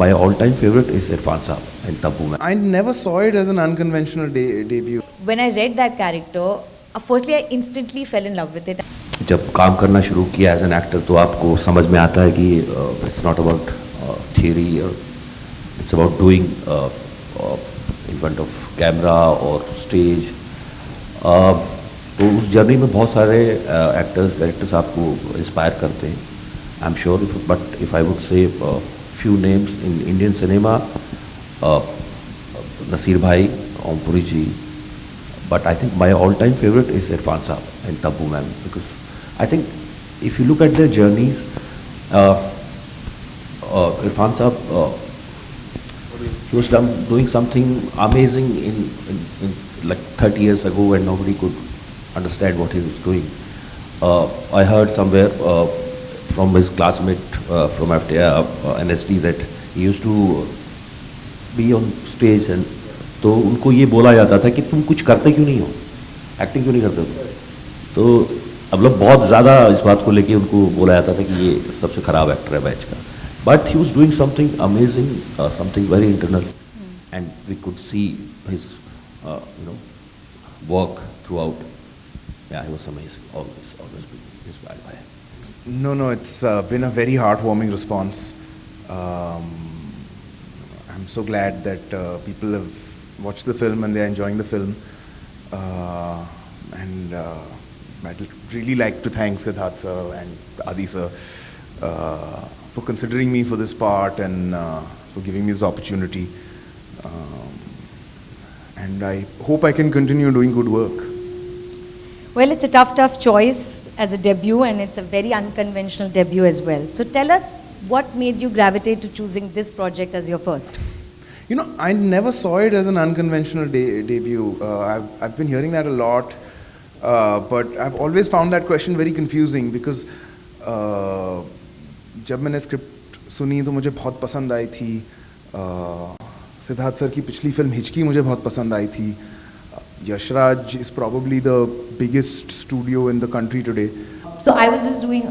my all-time favorite is Irfan Saab and Taboo Man. I never saw it as an unconventional debut. When I read that character, firstly I instantly fell in love with it. जब काम करना शुरू किया as an actor तो आपको समझ में आता है कि it's not about theory, it's about doing in front of camera और स्टेज. तो उस जर्नी में बहुत सारे एक्टर्स डायरेक्टर्स आपको इंस्पायर करते हैं, I am sure. But if I would say few names in Indian cinema, Naseer भाई, ओमपुरी जी, but I think my all-time favorite is Irfan Saab and Taboo Man, because I think if you look at their journeys, Irfan Saab, he was doing something amazing in like 30 years ago when nobody could understand what he was doing. I heard somewhere from his classmate from NSD that he used to be on stage and तो उनको ये बोला जाता था कि तुम कुछ करते क्यों नहीं हो, एक्टिंग क्यों नहीं करते हो. तो अब लोग बहुत ज़्यादा इस बात को लेके उनको बोला जाता था कि ये सबसे ख़राब एक्टर है बैच का. But he was doing something amazing, something very internal, and we could see his work throughout. Yeah, he was amazing, always been inspired by him. No, it's been a very heartwarming response. I'm so glad that people have watched the film and they're enjoying the film. And I'd really like to thank Siddharth sir and Adi sir for considering me for this part and for giving me this opportunity. And I hope I can continue doing good work. Well, it's a tough choice as a debut, and it's a very unconventional debut as well. So tell us, what made you gravitate to choosing this project as your first? You know, I never saw it as an unconventional debut. I've been hearing that a lot, but I've always found that question very confusing because जब मैंने script सुनी तो मुझे बहुत पसंद आई थी. Siddharth sir की पिछली फिल्म हिचकी मुझे बहुत पसंद आई थी. Yashraj is probably the biggest studio in the country today. So I was just doing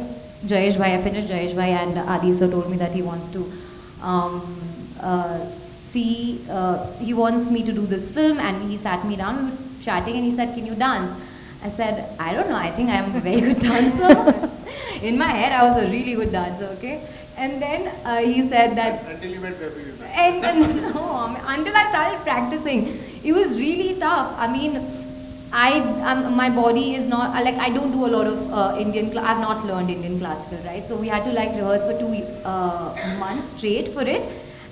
Jayesh Bhai. I finished Jayesh Bhai, and Adi sir told me that he wants to he wants me to do this film, and he sat me down, we were chatting, and he said, can you dance? I said, I don't know, I think I am a very good dancer. In my head, I was a really good dancer, okay? And then he said that... Until you met Pepe. And no, until I started practicing. It was really tough. I mean, my body is not, like, I don't do a lot of I've not learned Indian classical, right? So we had to like rehearse for 2 months straight for it.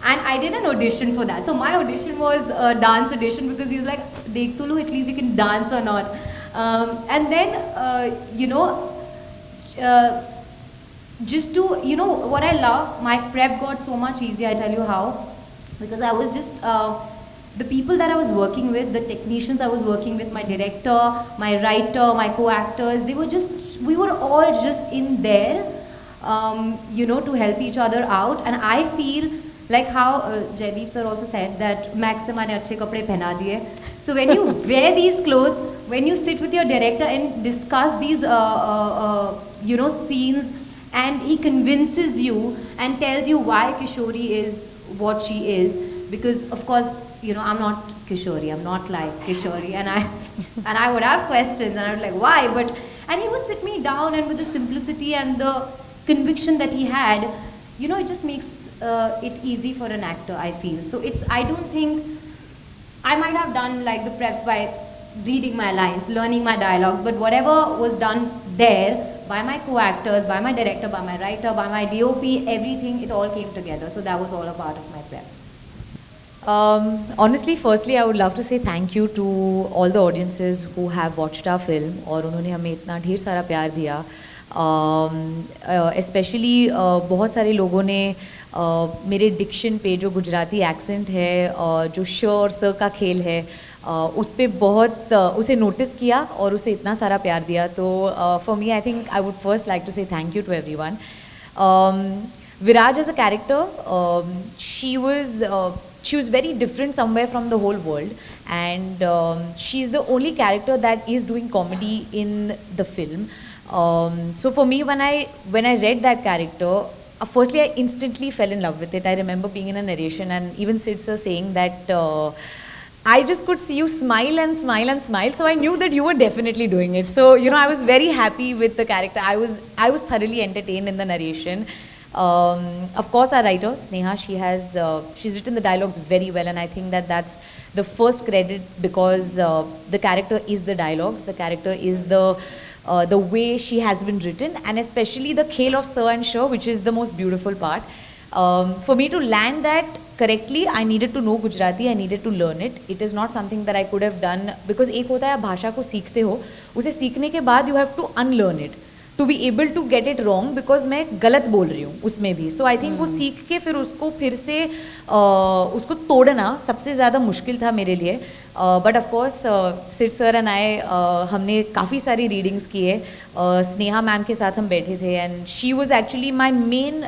And I did an audition for that. So my audition was a dance audition because he was like, Dekh to lo, at least you can dance or not. And then, just to, what I love, my prep got so much easier, I tell you how. Because I was just, the people that I was working with, the technicians I was working with, my director, my writer, my co-actors, we were all just in there, to help each other out. And I feel like how Jaideep sir also said that Max se maine achhe kapde pehna diye. So when you wear these clothes, when you sit with your director and discuss these, scenes, and he convinces you and tells you why Kishori is what she is, because of course, I'm not Kishori, I'm not like Kishori, and I would have questions, and I would like, why? And he would sit me down, and with the simplicity and the conviction that he had, it just makes it easy for an actor, I feel. So I don't think, I might have done like the preps by reading my lines, learning my dialogues, but whatever was done there by my co-actors, by my director, by my writer, by my DOP, everything, it all came together. So that was all a part of my prep. Honestly, firstly, I would love to say thank you to all the audiences who have watched our film और उन्होंने हमें इतना ढेर सारा प्यार दिया. Especially बहुत सारे लोगों ने मेरे डिक्शन पे जो गुजराती एक्सेंट है, जो श और स का खेल है, उस पे बहुत उसे नोटिस किया और उसे इतना सारा प्यार दिया. तो for me I think I would first like to say thank you to everyone. Viraj as a character, she was very different somewhere from the whole world, and she's the only character that is doing comedy in the film. So for me, when I read that character, firstly, I instantly fell in love with it. I remember being in a narration and even Sid sir saying that I just could see you smile and smile and smile. So I knew that you were definitely doing it. So, you know, I was very happy with the character. I was thoroughly entertained in the narration. Of course, our writer, Sneha, she's written the dialogues very well, and I think that that's the first credit because the character is the dialogues, the character is the way she has been written, and especially the khel of Sir and Sher, which is the most beautiful part. For me to land that correctly, I needed to know Gujarati, I needed to learn it. It is not something that I could have done because एक होता है आप भाषा को सीखते हो, उसे सीखने के बाद you have to unlearn it. To be able to get it wrong because मैं गलत बोल रही हूँ उसमें भी. So I think वो सीख के फिर उसको फिर से उसको तोड़ना सबसे ज़्यादा मुश्किल था मेरे लिए. But of course Sid sir and I हमने काफ़ी सारी रीडिंग्स किए. स्नेहा मैम के साथ हम बैठे थे and she was actually my main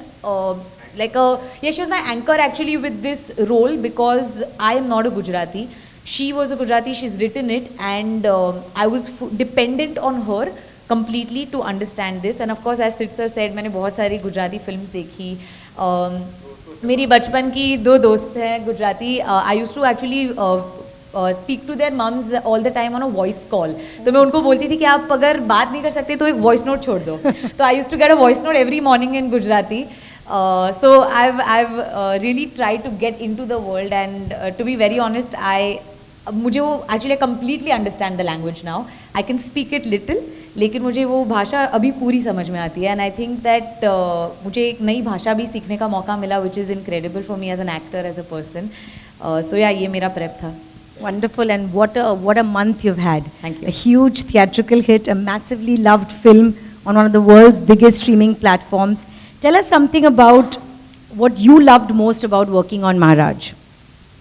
she was my anchor actually with this role because I am not a Gujarati. She was a Gujarati, she's written it, and I was dependent on her completely to understand this. And of course, as Sid sir said, मैंने बहुत सारी Gujarati films देखी. मेरी बचपन की 2 दोस्त हैं Gujarati. I used to actually speak to their mums all the time on a voice call. तो मैं उनको बोलती थी कि आप अगर बात नहीं कर सकते तो एक voice note छोड़ दो. तो I used to get a voice note every morning in Gujarati. So I've really tried to get into the world, and to be very honest, मुझे वो actually I completely understand the language now. I can speak it little. लेकिन मुझे वो भाषा अभी पूरी समझ में आती है. एंड आई थिंक दैट मुझे एक नई भाषा भी सीखने का मौका मिला which is incredible for me as an actor, as a person. So या ये मेरा प्रेप था. Wonderful, and what a month you've had. Thank you. A huge theatrical hit, a massively loved film on one of the world's biggest streaming platforms. Tell us something about what you loved most about working on Maharaj.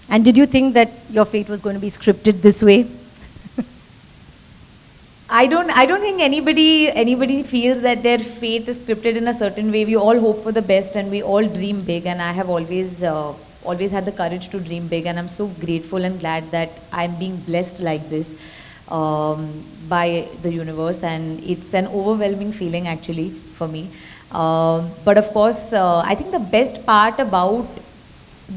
And did you think that your fate was going to be scripted this way? I don't think anybody feels that their fate is scripted in a certain way. We all hope for the best and we all dream big, and I have always had the courage to dream big, and I'm so grateful and glad that I'm being blessed like this by the universe, and it's an overwhelming feeling actually for me. But of course, I think the best part about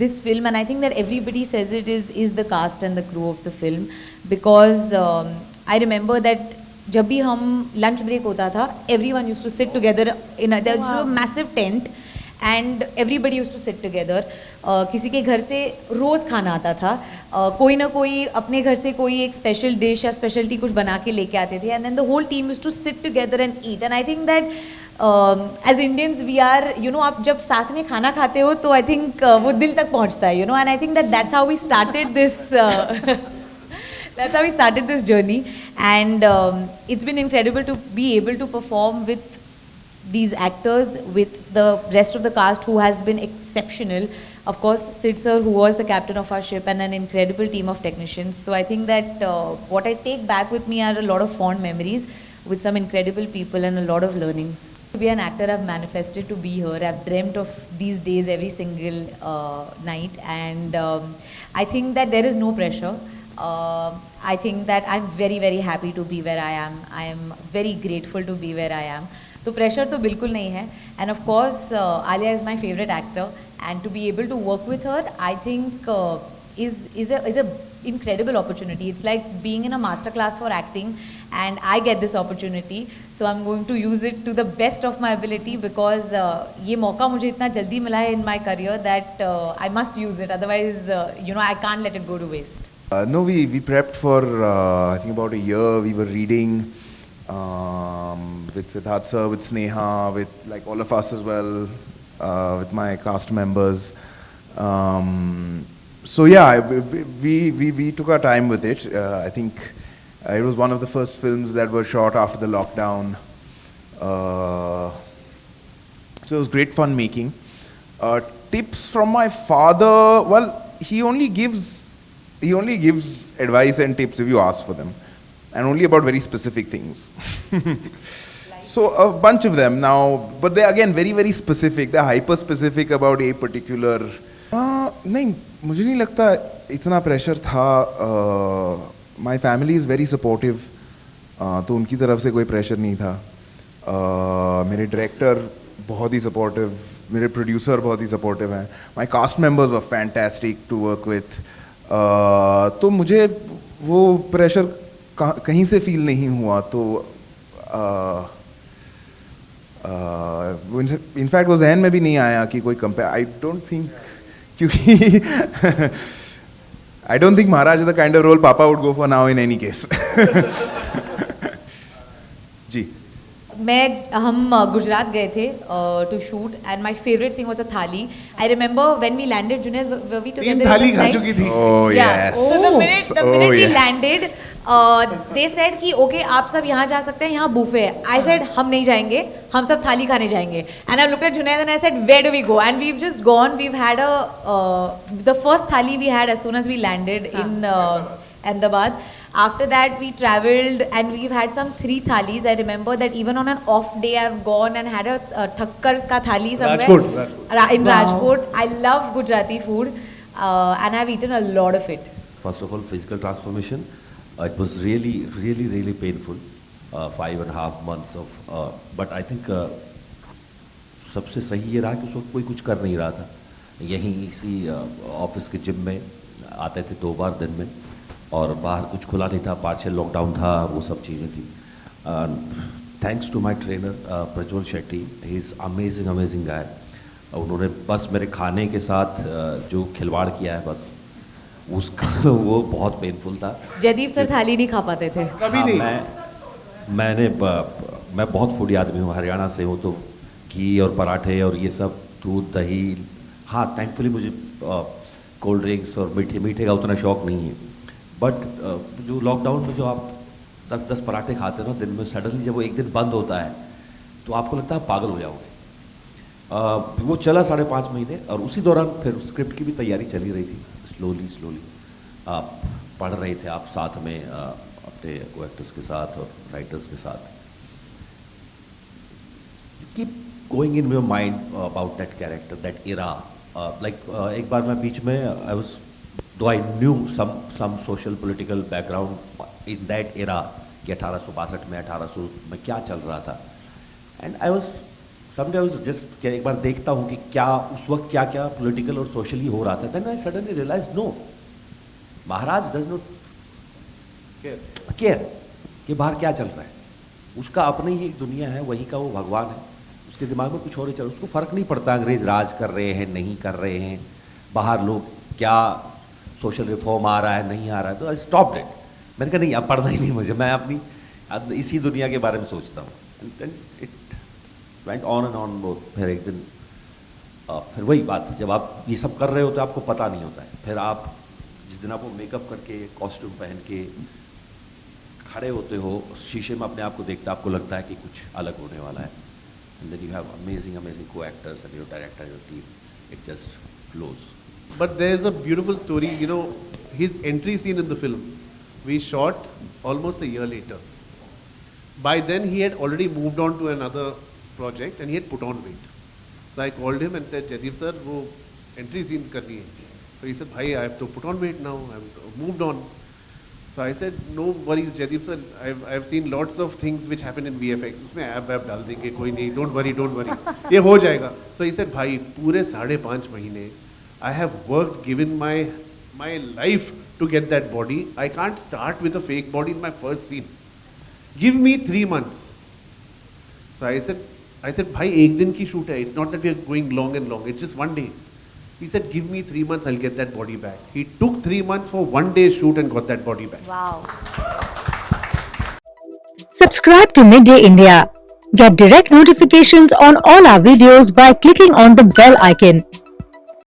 this film, and I think that everybody says it, is the cast and the crew of the film, because I remember that जब भी हम lunch break होता था, everyone used to sit together in there was a massive tent and everybody used to sit together. किसी के घर से रोज़ खाना आता था. कोई ना कोई अपने घर से कोई एक स्पेशल डिश या स्पेशलिटी कुछ बना के लेके आते थे, and then the whole team used to sit together and eat. And I think that as Indians we are, you know, आप जब साथ में खाना खाते हो तो I think वो दिल तक पहुँचता है, you know, and I think that that's how we started this that's how we started this journey, and it's been incredible to be able to perform with these actors, with the rest of the cast who has been exceptional. Of course, Sid sir, who was the captain of our ship, and an incredible team of technicians. So I think that what I take back with me are a lot of fond memories with some incredible people and a lot of learnings. To be an actor, I've manifested to be here. I've dreamt of these days every single night, and I think that there is no pressure. I think that I'm very, very happy to be where I am. I am very grateful to be where I am. तो pressure तो बिल्कुल नहीं है. And of course, Alia is my favorite actor, and to be able to work with her, I think is a incredible opportunity. It's like being in a master class for acting, and I get this opportunity. So I'm going to use it to the best of my ability, because ये मौका मुझे इतना जल्दी मिला है in my career that I must use it. Otherwise, you know, I can't let it go to waste. No, we prepped for I think about a year. We were reading with Siddharth sir, with Sneha, with like all of us as well, with my cast members. So yeah, we took our time with it. I think it was one of the first films that were shot after the lockdown. So it was great fun making. Tips from my father, well, he only gives advice and tips if you ask for them, and only about very specific things. So a bunch of them now, but they're again very, very specific. They're hyper specific about a particular. नहीं, मुझे नहीं लगता इतना pressure था. My family is very supportive, तो उनकी तरफ से कोई प्रेशर नहीं था. मेरे डायरेक्टर बहुत ही supportive, मेरे प्रोड्यूसर बहुत ही सपोर्टिव हैं. My cast members were fantastic to work with. तो मुझे वो प्रेशर कहीं से फील नहीं हुआ. तो इनफैक्ट वो जहन में भी नहीं आया कि कोई कंपेयर. आई डोंट थिंक, क्योंकि I don't think Maharaj is the kind of role Papa would go for now in any case. जी. हम गुजरात गए थे to shoot and my favourite thing was a thali. I remember when we landed, Junaid, were we together? 3 थाली खा चुकी थी. Oh yes. So the minute we yes. landed, they said कि okay आप सब यहाँ जा सकते हैं, यहाँ बुफे है. I said हम नहीं जाएंगे, हम सब थाली खाने जाएंगे. And I looked at Junaid and I said where do we go? And we've just gone. We've had the first thali we had as soon as we landed in Ahmedabad. After that we travelled and we've had some 3 thalis. I remember that even on an off day I've gone and had a Thakkars ka thali somewhere in Rajkot. I love Gujarati food and I've eaten a lot of it. First of all, physical transformation. It was really painful. 5.5 months of. But I think सबसे सही ये रहा कि उस वक्त कोई कुछ कर नहीं रहा था. यहीं इसी ऑफिस के जिम में आते थे 2 बार दिन में, और बाहर कुछ खुला नहीं था, पार्शियल लॉकडाउन था, वो सब चीज़ें थी. Thanks to my trainer Prajwal Shetty. He is amazing guy. उन्होंने बस मेरे खाने के साथ जो खिलवाड़ किया है, बस उसका वो बहुत पेनफुल था. जयदीप सर थाली नहीं खा पाते थे कभी नहीं. मैं बहुत फूडी आदमी हूँ, हरियाणा से हूँ, तो घी और पराठे और ये सब, दूध दही. हाँ, थैंकफुली मुझे कोल्ड ड्रिंक्स और मीठे का उतना शौक नहीं है. बट जो लॉकडाउन में जो आप 10 पराठे खाते हो ना दिन में, सडनली जब वो एक दिन बंद होता है तो आपको लगता है पागल हो जाओगे. वो चला 5.5 महीने, और उसी दौरान फिर स्क्रिप्ट की भी तैयारी चली रही थी. स्लोली पढ़ रहे थे आप साथ में अपने को एक्टर्स के साथ और राइटर्स के साथ. Keep going in your mind about that character, that Ira. एक बार मैं बीच में I was, though I knew some social political background in that era कि 1862 में 1800 में क्या चल रहा था, and I was someday I was just एक बार देखता हूँ कि क्या उस वक्त क्या political और socially हो रहा था. Then I suddenly realized no, Maharaj does not care कि बाहर क्या चल रहा है. उसका अपनी ही एक दुनिया है, वही का वो भगवान है. उसके दिमाग में कुछ और ही चल रहा है. उसको फर्क नहीं पड़ता अंग्रेज राज कर रहे हैं नहीं कर रहे हैं, बाहर लोग क्या सोशल रिफॉर्म आ रहा है नहीं आ रहा है. तो आई स्टॉप्ड इट. मैंने कहा नहीं, अब पढ़ना ही नहीं मुझे, मैं अपनी इसी दुनिया के बारे में सोचता हूँ. It went on and on. फिर एक दिन फिर वही बात, जब आप ये सब कर रहे होते हो आपको पता नहीं होता है. फिर आप जिस दिन आप वो मेकअप करके कॉस्ट्यूम पहन के खड़े होते हो शीशे में, अपने आप को देखते आपको लगता है कि कुछ अलग होने वाला है. And then you have amazing co-actors and your director, your team. It just flows. But there's a beautiful story, you know, his entry scene in the film, we shot almost a year later. By then he had already moved on to another project and he had put on weight. So I called him and said, Jaideep sir, wo entry scene karni hai. So he said, bhai, I have to put on weight now, I have moved on. So I said, no worries Jaideep sir, I've seen lots of things which happen in VFX. Usme ab dal denge, koi nahi, don't worry. Ye ho jayega. So he said, bhai, pure 5.5 mahine I have worked, given my life to get that body. I can't start with a fake body in my first scene. Give me 3 months. So I said, bhai, ek din ki shoot hai. It's not that we are going long and long. It's just 1 day. He said, give me 3 months, I'll get that body back. He took 3 months for 1 day shoot and got that body back. Wow. Subscribe to Midday India. Get direct notifications on all our videos by clicking on the bell icon.